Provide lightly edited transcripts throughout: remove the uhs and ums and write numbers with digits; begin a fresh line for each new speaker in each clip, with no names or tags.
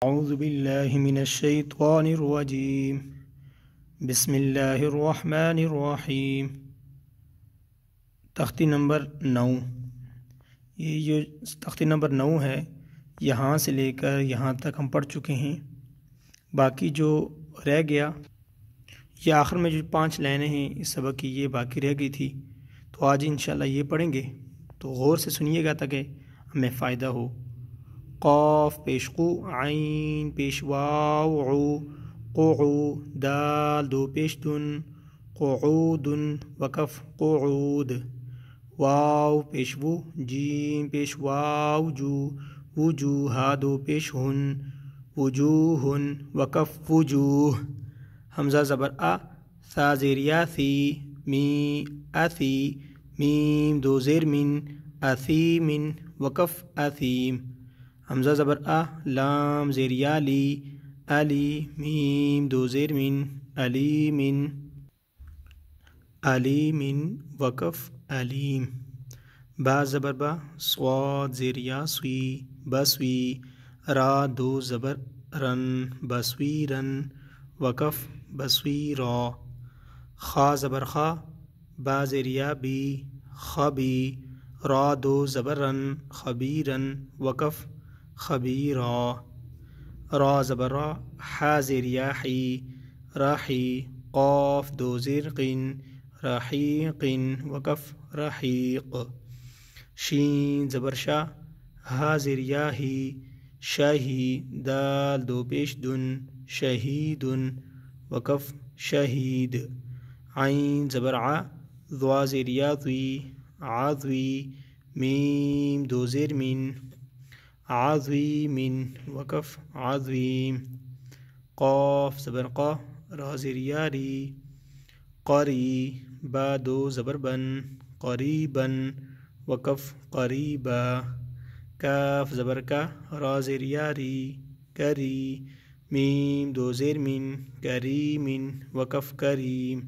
اعوذ باللہ من الشیطان الرجیم بسم اللہ الرحمن الرحیم۔ تختی نمبر 9، یہ جو تختی نمبر 9 ہے یہاں سے لے کر یہاں تک ہم پڑھ چکے ہیں۔ باقی جو رہ گیا یہ آخر میں جو 5 لائنیں ہیں اس سبق کی یہ باقی رہ گئی تھی، تو آج انشاءاللہ یہ پڑھیں گے، تو غور سے سنیے گا تاکہ ہمیں فائدہ ہو۔ قاف پیش قو، عین پیش واو عو، قعو دال دو پیش دن، قعود وقف قعود، واو پیش وو، جیم پیش واو جو، وجوہ دو پیش ہن، وجوہن وقف وجوہ، حمزہ زبر آ، ثا زیر یا ثی، می اثی، میم دو زیر من، اثیمن وقف اثیم، حمزہ زبر آ، لام زیر یا لی، علی، میم دو زیر من، علیمن، علیمن وقف علیم، با زبر با، صاد زیر یا سوی، بسوی، را دو زبر رن، بسویرن وقف بسویرا، خا زبر خا، با زیر یا بی، خبی، را دو زبر رن، خبیرن وقف خبیرا، را زبر را، حا زیر یا حی، راحی، قاف دو زیر قن، رحیق وقف رحیق، شین زبر شا، ہا زیر یا ہی، شاہی، دال دو پیش دن، شہید وقف شہید، عین زبر ع، ضوا زیر یا ضوی، عضوی، میم دو زیر من، عظیم وقف عظیم، قاف زبر قا، را زیر یا ری، قری، با دو زبر بن، قریبا وقف قریبا، کاف زبر کا، را زیر یا ری، کری، میم دو زیر من، کریم وقف کریم،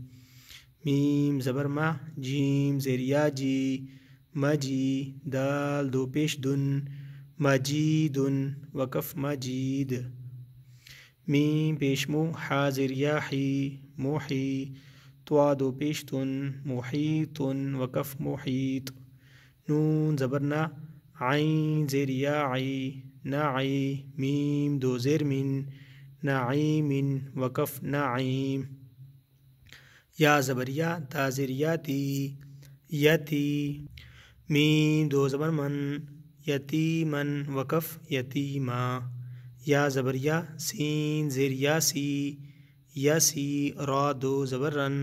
میم زبر ما، جیم زیر یا جی، مجی، دال دو پیش دن، مجید وقف مجید، میم پیش مو، حا زیر یا حی، محی، طوا دو پیش تن، محیط وقف محیط، نون زبر نا، عین زیر یا عی، نعی، میم دو زیر من، نعیم وقف نعیم، یا زبر یا، تا زیر یاتی، یتی، میم دو زبر من، یتیمن وقف یتیما، یا زبر یا، سین زیر یا سی، یسی، را دو زبر رن،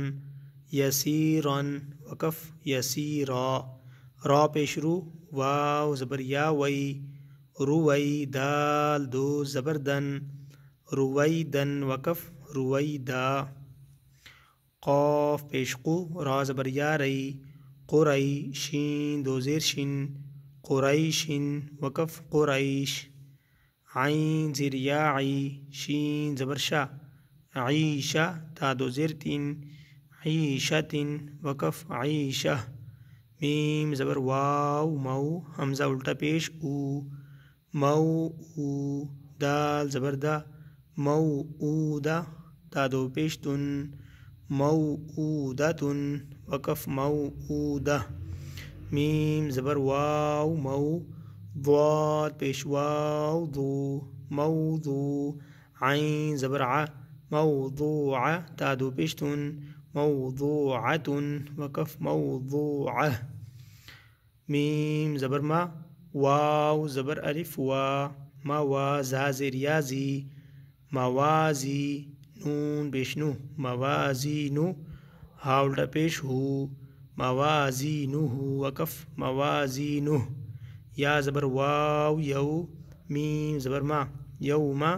یسیرن وقف یسیرا، را پیش رو، واو زبر یا وی، روی، دال دو زبر دن، رویدن وقف رویدا، قاف پیش قو، را زبر یا ری، قری، شین دو زیر شن، قریش وقف قریش، عین زیر یا عی، شین زبر شا، عیشہ، تا دو زیر تین، عیشت وقف عیشہ، میم زبر واو مو، حمزہ الٹا پیش او، مو او، دال زبر دا، مو اودا، تا دو پیش تن، مو اودتن وقف مو اودہ، میم زبر واو مو، ضاد پیش واو ضو، موضوع، عین زبر ع، موضوع، تا دو پیش تن، موضوعۃ وقف موضوعہ، میم زبر ما، واو زبر الف وا، موا، زا زیر یا زی، موازی، نون پیش نو، موازینو، ہا الٹا پیش ہو، موازینہ وقف موازینہ، یا زبر واو یو، میم زبر ما، یوما،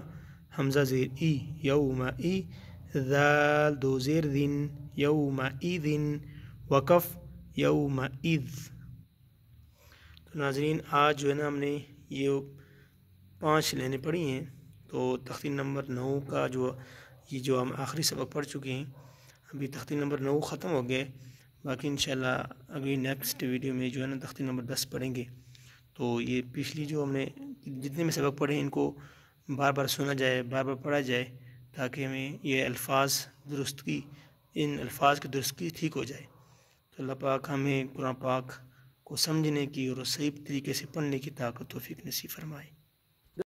حمزہ زیر ای، یوما ای، ذال دو زیر ذن، یوما اذن وقف یوما اذ۔ تو ناظرین آج جو ہے نا ہم نے یہ 5 لائنیں پڑھی ہیں، تو تختی نمبر 9 کا جو ہم آخری سبق پڑھ چکے ہیں، ابھی تختی نمبر 9 ختم ہو گئے، باقی انشاءاللہ ابھی نیکسٹ ویڈیو میں جو ہے نا تختی نمبر 10 پڑھیں گے۔ تو یہ پچھلی جو ہم نے جتنے میں سبق پڑھے ان کو بار بار سنا جائے، بار بار پڑھا جائے، تاکہ ہمیں یہ الفاظ درستگی، ان الفاظ کی درستگی ٹھیک ہو جائے۔ تو اللہ پاک ہمیں قرآن پاک کو سمجھنے کی اور صحیح طریقے سے پڑھنے کی طاقت توفیق نصیب فرمائے۔